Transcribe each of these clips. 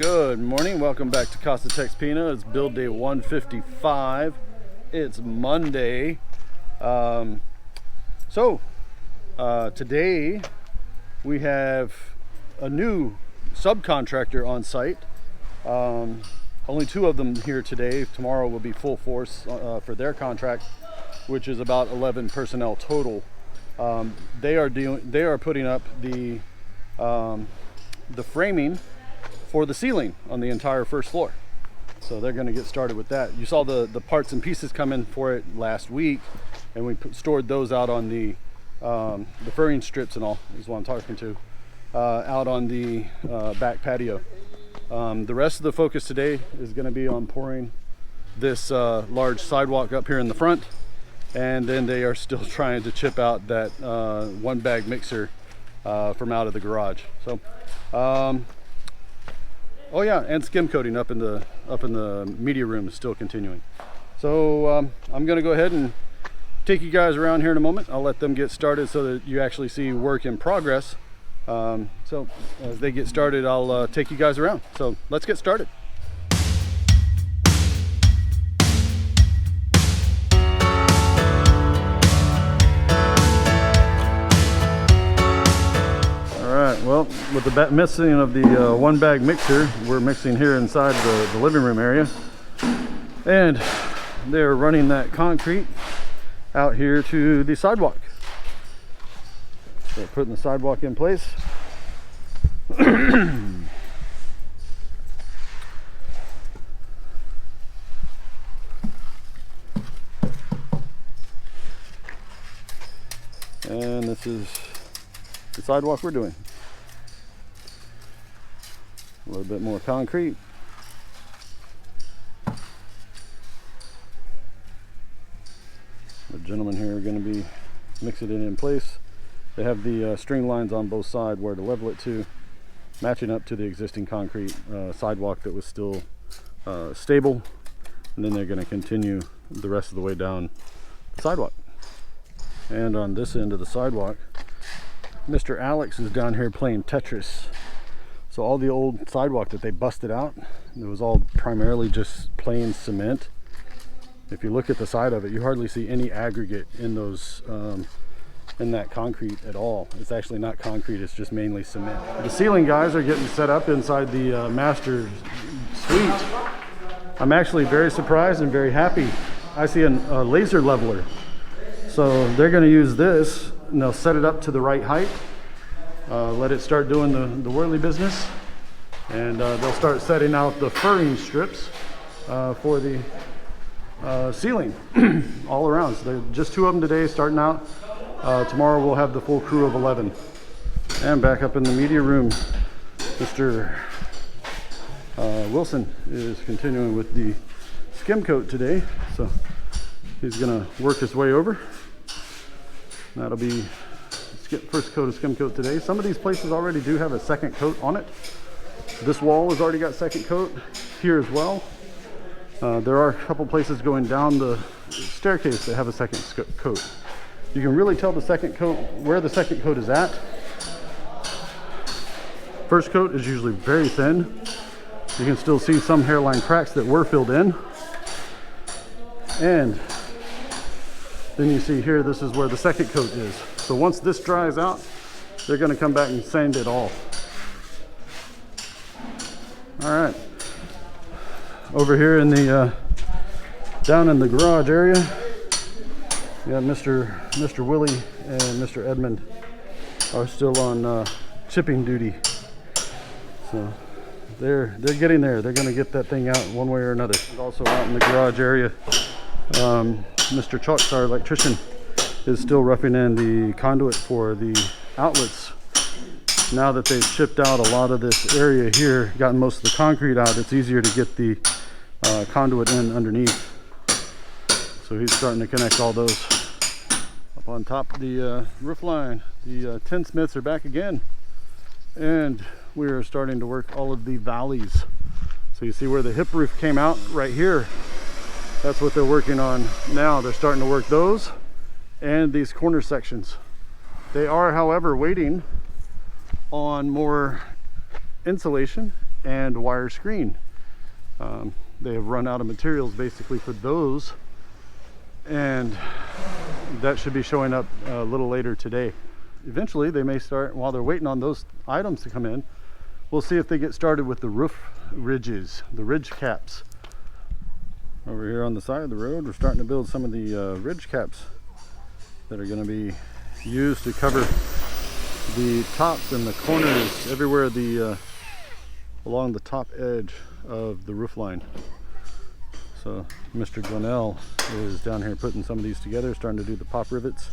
Good morning, welcome back to casa.texpina. It's build day 155. It's Monday. Today we have a new subcontractor on site. Only two of them here today. Tomorrow will be full force for their contract, which is about 11 personnel total. They are putting up the framing for the ceiling on the entire first floor. So they're going to get started with that. You saw the parts and pieces come in for it last week, and we stored those out on the furring strips and all, is what I'm talking to, out on the back patio. The rest of the focus today is going to be on pouring this large sidewalk up here in the front, and then they are still trying to chip out that one bag mixer from out of the garage. So oh yeah, and skim coating up in the media room is still continuing. So I'm going to go ahead and take you guys around here in a moment. I'll let them get started so that you actually see work in progress. So as they get started, I'll take you guys around. So let's get started. Well, with the missing of the one bag mixer, we're mixing here inside the living room area, and they're running that concrete out here to the sidewalk. They're putting the sidewalk in place. And this is the sidewalk we're doing. A little bit more concrete. The gentlemen here are going to be mixing it in place. They have the string lines on both sides where to level it to, matching up to the existing concrete sidewalk that was still stable, and then they're going to continue the rest of the way down the sidewalk. And on this end of the sidewalk, Mr. Alex is down here playing Tetris. So all the old sidewalk that they busted out, it was all primarily just plain cement. If you look at the side of it, you hardly see any aggregate in those in that concrete at all. It's actually not concrete, it's just mainly cement. The ceiling guys are getting set up inside the master suite. I'm actually very surprised and very happy. I see a laser leveler. So they're going to use this, and they'll set it up to the right height. Let it start doing the whirly business, and they'll start setting out the furring strips for the ceiling all around. So they're just two of them today starting out. Tomorrow we'll have the full crew of 11. And back up in the media room, Mr. Wilson is continuing with the Skimcoat today. So he's going to work his way over. That'll be first coat of Skimcoat today. Some of these places already do have a second coat on it. This wall has already got second coat here as well. There are a couple places going down the staircase that have a second coat. You can really tell the second coat, where the second coat is at. First coat is usually very thin. You can still see some hairline cracks that were filled in. And then you see here, this is where the second coat is. So once this dries out, they're going to come back and sand it all. All right. Over here in the down in the garage area, we got Mr. Willie and Mr. Edmund are still on chipping duty. So they're getting there. They're going to get that thing out one way or another. And also out in the garage area, Mr. Chucks, our electrician, is still roughing in the conduit for the outlets. Now that they've chipped out a lot of this area here, gotten most of the concrete out, it's easier to get the conduit in underneath. So he's starting to connect all those up on top of the roof line. The Tinsmiths are back again, and we are starting to work all of the valleys. So you see where the hip roof came out right here. That's what they're working on now. They're starting to work those and these corner sections. They are, however, waiting on more insulation and wire screen. They have run out of materials basically for those, and that should be showing up a little later today. Eventually they may start, while they're waiting on those items to come in, we'll see if they get started with the roof ridges, the ridge caps. Over here on the side of the road, we're starting to build some of the ridge caps that are going to be used to cover the tops and the corners everywhere along the top edge of the roof line. So Mr. Glenell is down here putting some of these together, starting to do the pop rivets.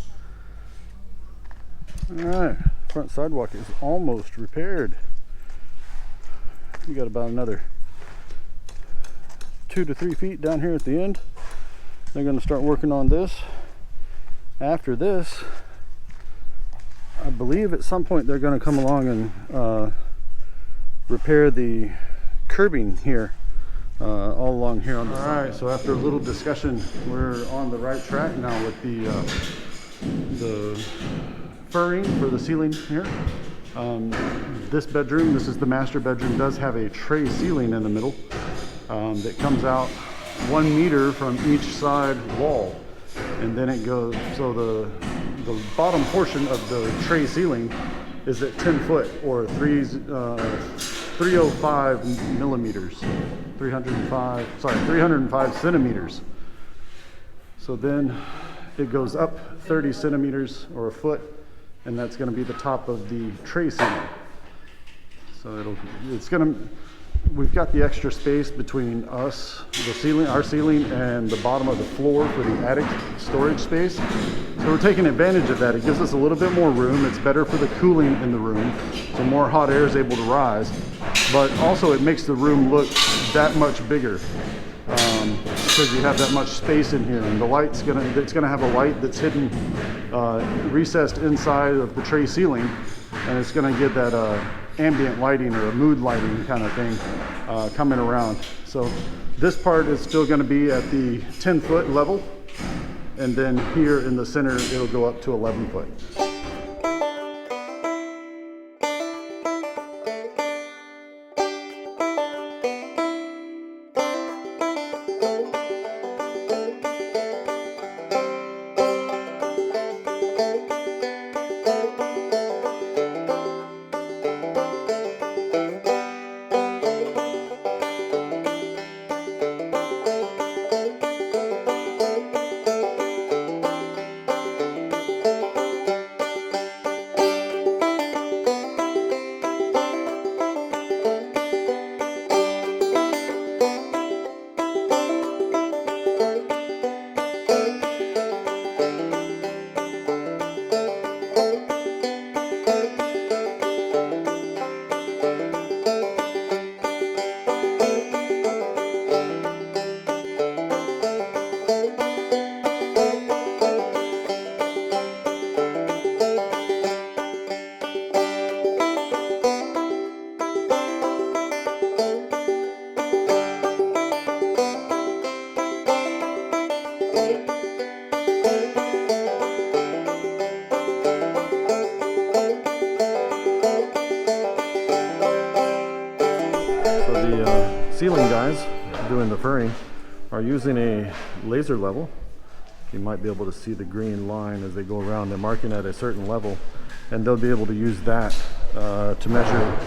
Alright, front sidewalk is almost repaired. We got about another 2 to 3 feet down here at the end. They're going to start working on this. After this, I believe at some point they're going to come along and repair the curbing here, all along here on the side. Alright, so after a little discussion, we're on the right track now with the furring for the ceiling here. This bedroom, this is the master bedroom, does have a tray ceiling in the middle that comes out 1 meter from each side wall, and then it goes, so the bottom portion of the tray ceiling is at 10 foot or 305 millimeters, 305 centimeters. So then it goes up 30 centimeters or a foot, and that's going to be the top of the tray ceiling. So we've got the extra space between us, the ceiling, our ceiling, and the bottom of the floor for the attic storage space. So we're taking advantage of that. It gives us a little bit more room. It's better for the cooling in the room, so more hot air is able to rise. But also it makes the room look that much bigger because you have that much space in here. And the light's it's gonna have a light that's hidden, recessed inside of the tray ceiling, and it's gonna get that ambient lighting or a mood lighting kind of thing coming around. So this part is still going to be at the 10 foot level, and then here in the center it'll go up to 11 foot. Ceiling guys doing the furring are using a laser level. You might be able to see the green line as they go around. They're marking at a certain level, and they'll be able to use that to measure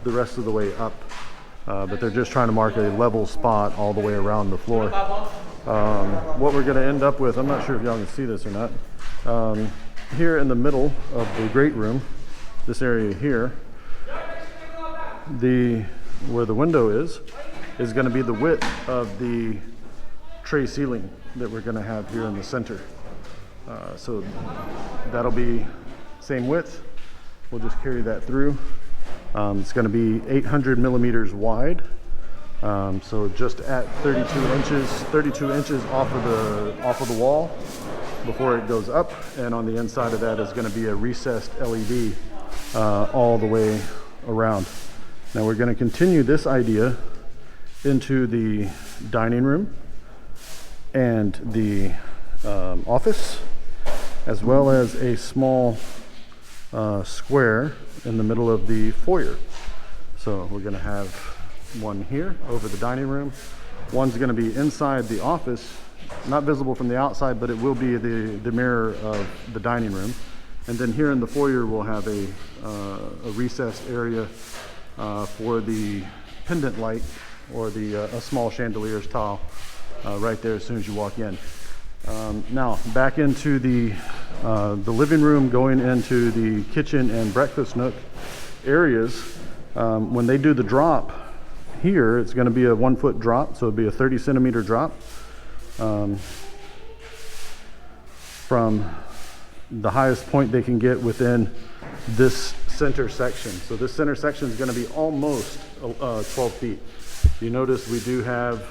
the rest of the way up. But they're just trying to mark a level spot all the way around the floor. What we're going to end up with, I'm not sure if y'all can see this or not, here in the middle of the great room, this area here, where the window is going to be the width of the tray ceiling that we're going to have here in the center. So that'll be same width. We'll just carry that through. It's going to be 800 millimeters wide. So just at 32 inches off of the wall before it goes up, and on the inside of that is going to be a recessed LED all the way around. Now we're going to continue this idea into the dining room and the office, as well as a small square in the middle of the foyer. So we're going to have one here over the dining room. One's going to be inside the office, not visible from the outside, but it will be the mirror of the dining room. And then here in the foyer, we'll have a recessed area for the pendant light, or a small chandelier's tile right there as soon as you walk in. Now back into the living room, going into the kitchen and breakfast nook areas. When they do the drop here, it's going to be a 1 foot drop, so it'll be a 30 centimeter drop from the highest point they can get within this center section. So this center section is going to be almost 12 feet. You notice we do have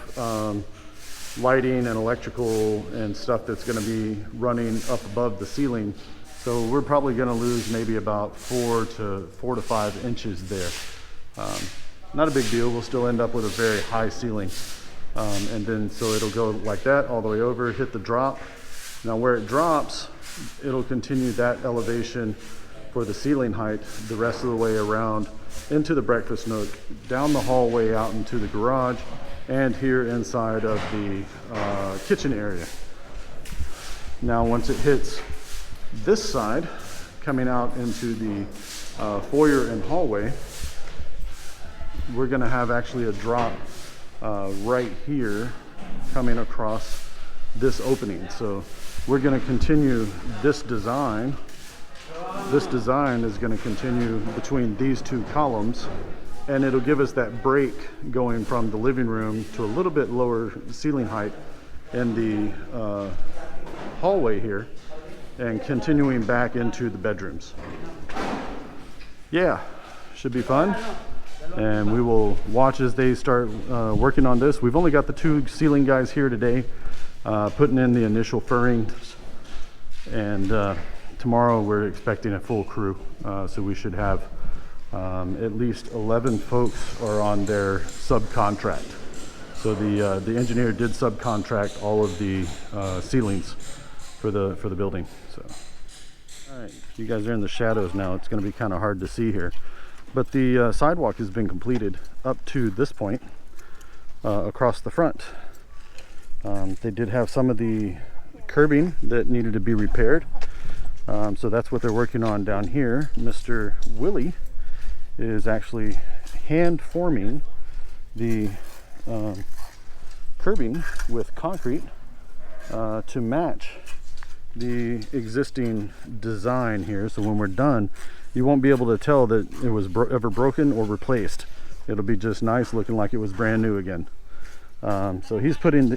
lighting and electrical and stuff that's going to be running up above the ceiling. So we're probably going to lose maybe about 4 to 5 inches there. Not a big deal. We'll still end up with a very high ceiling. And then so it'll go like that all the way over, hit the drop. Now where it drops, it'll continue that elevation for the ceiling height the rest of the way around into the breakfast nook, down the hallway out into the garage, and here inside of the kitchen area. Now once it hits this side, coming out into the foyer and hallway, we're going to have actually a drop right here coming across this opening. So we're going to continue this design. This design is going to continue between these two columns, and it'll give us that break going from the living room to a little bit lower ceiling height in the hallway here, and continuing back into the bedrooms. Yeah, should be fun. And we will watch as they start working on this. We've only got the 2 ceiling guys here today, putting in the initial furrings, and tomorrow we're expecting a full crew. So we should have at least 11 folks are on their subcontract. So the engineer did subcontract all of the ceilings for the building. So, all right, you guys are in the shadows now. It's going to be kind of hard to see here. But the sidewalk has been completed up to this point across the front. They did have some of the curbing that needed to be repaired. So that's what they're working on down here. Mr. Willie is actually hand forming the curbing with concrete to match the existing design here. So when we're done, you won't be able to tell that it was ever broken or replaced. It'll be just nice, looking like it was brand new again. So he's doing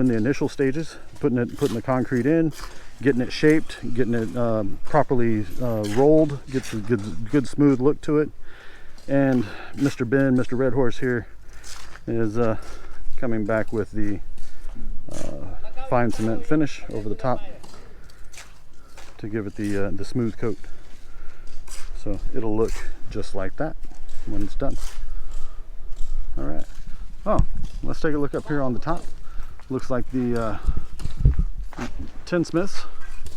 the initial stages, putting the concrete in, getting it shaped, getting it properly rolled, gets a good smooth look to it. And Mr. Red Horse here is coming back with the fine cement finish over the top to give it the smooth coat. So it'll look just like that when it's done. All right. Oh, let's take a look up here on the top. Looks like the Tinsmiths.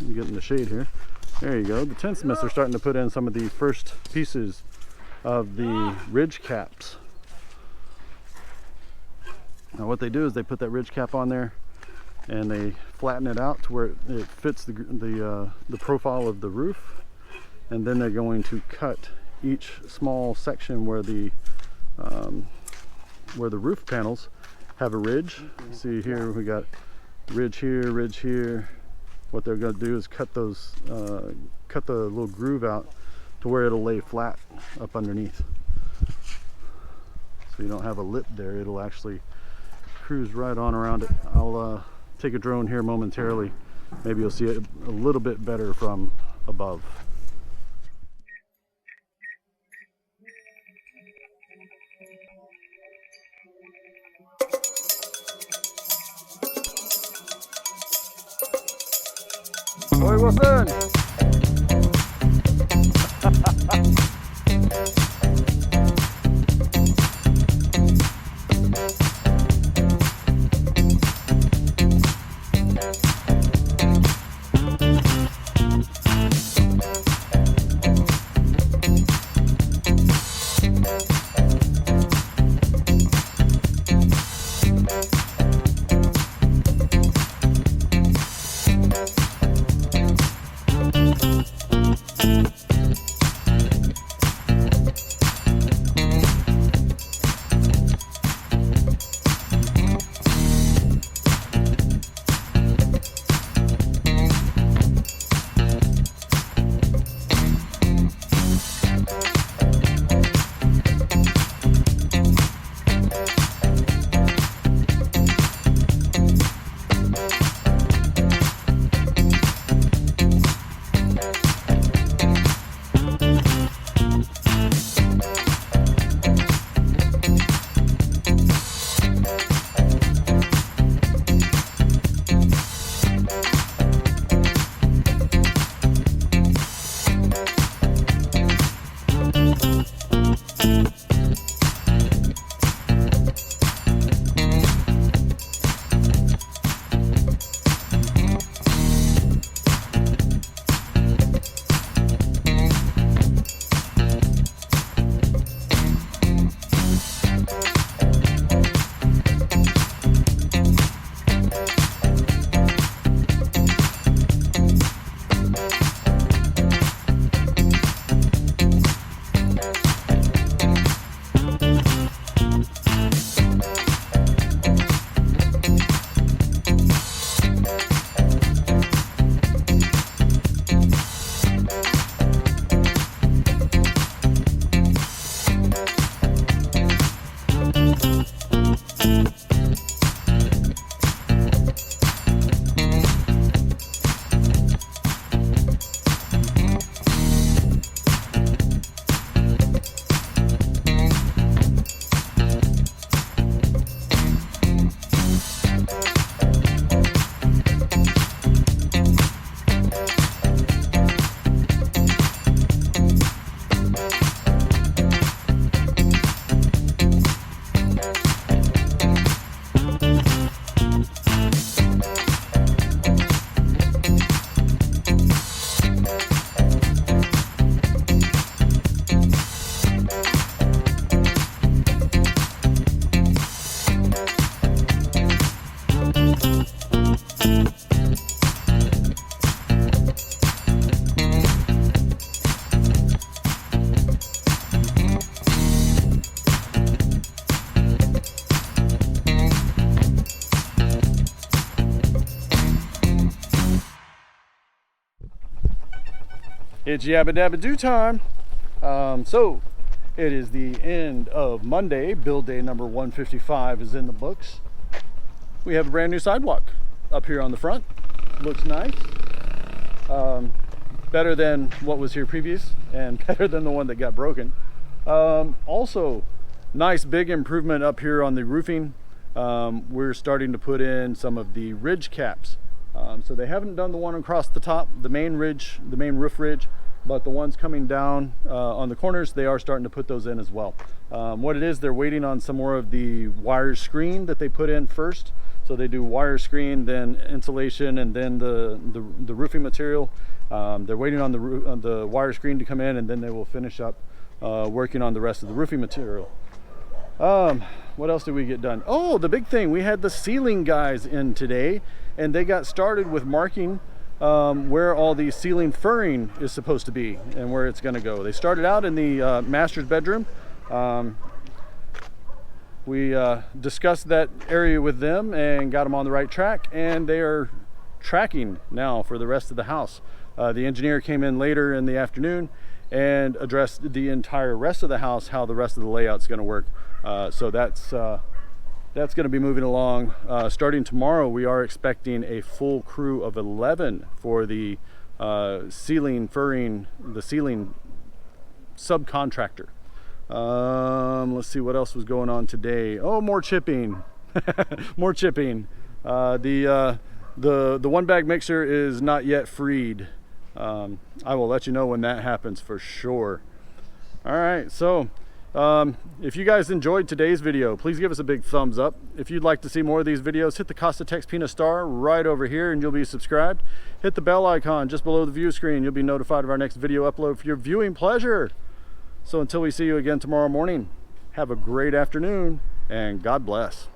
I'm getting the shade here. There you go. The Tinsmiths are starting to put in some of the first pieces of the ridge caps. Now what they do is they put that ridge cap on there and they flatten it out to where it fits the profile of the roof, and then they're going to cut each small section where the roof panels have a ridge. See here, we got ridge here, ridge here. What they're going to do is cut the little groove out to where it'll lay flat up underneath. So you don't have a lip there, it'll actually cruise right on around it. I'll take a drone here momentarily. Maybe you'll see it a little bit better from above. Oi, what's up? It's yabba dabba do time. So it is the end of Monday. Build day number 155 is in the books. We have a brand new sidewalk up here on the front. Looks nice. Better than what was here previous, and better than the one that got broken. Also, nice big improvement up here on the roofing. We're starting to put in some of the ridge caps. So they haven't done the one across the top, the main ridge, the main roof ridge, but the ones coming down on the corners, they are starting to put those in as well. What it is, they're waiting on some more of the wire screen that they put in first. So they do wire screen, then insulation, and then the roofing material. They're waiting on the wire screen to come in, and then they will finish up working on the rest of the roofing material. What else did we get done? Oh, the big thing, we had the ceiling guys in today, and they got started with marking where all the ceiling furring is supposed to be and where it's going to go. They started out in the master's bedroom. We discussed that area with them and got them on the right track, and they are tracking now for the rest of the house. The engineer came in later in the afternoon and addressed the entire rest of the house, how the rest of the layout's going to work. So that's going to be moving along. Starting tomorrow, we are expecting a full crew of 11 for the ceiling furring, the ceiling subcontractor. Let's see what else was going on today. Oh, more chipping. More chipping. The one bag mixer is not yet freed. I will let you know when that happens for sure. All right, so if you guys enjoyed today's video, please give us a big thumbs up. If you'd like to see more of these videos, hit the casa.texpina star right over here and you'll be subscribed. Hit the bell icon just below the view screen. You'll be notified of our next video upload for your viewing pleasure. So until we see you again tomorrow morning, have a great afternoon and God bless.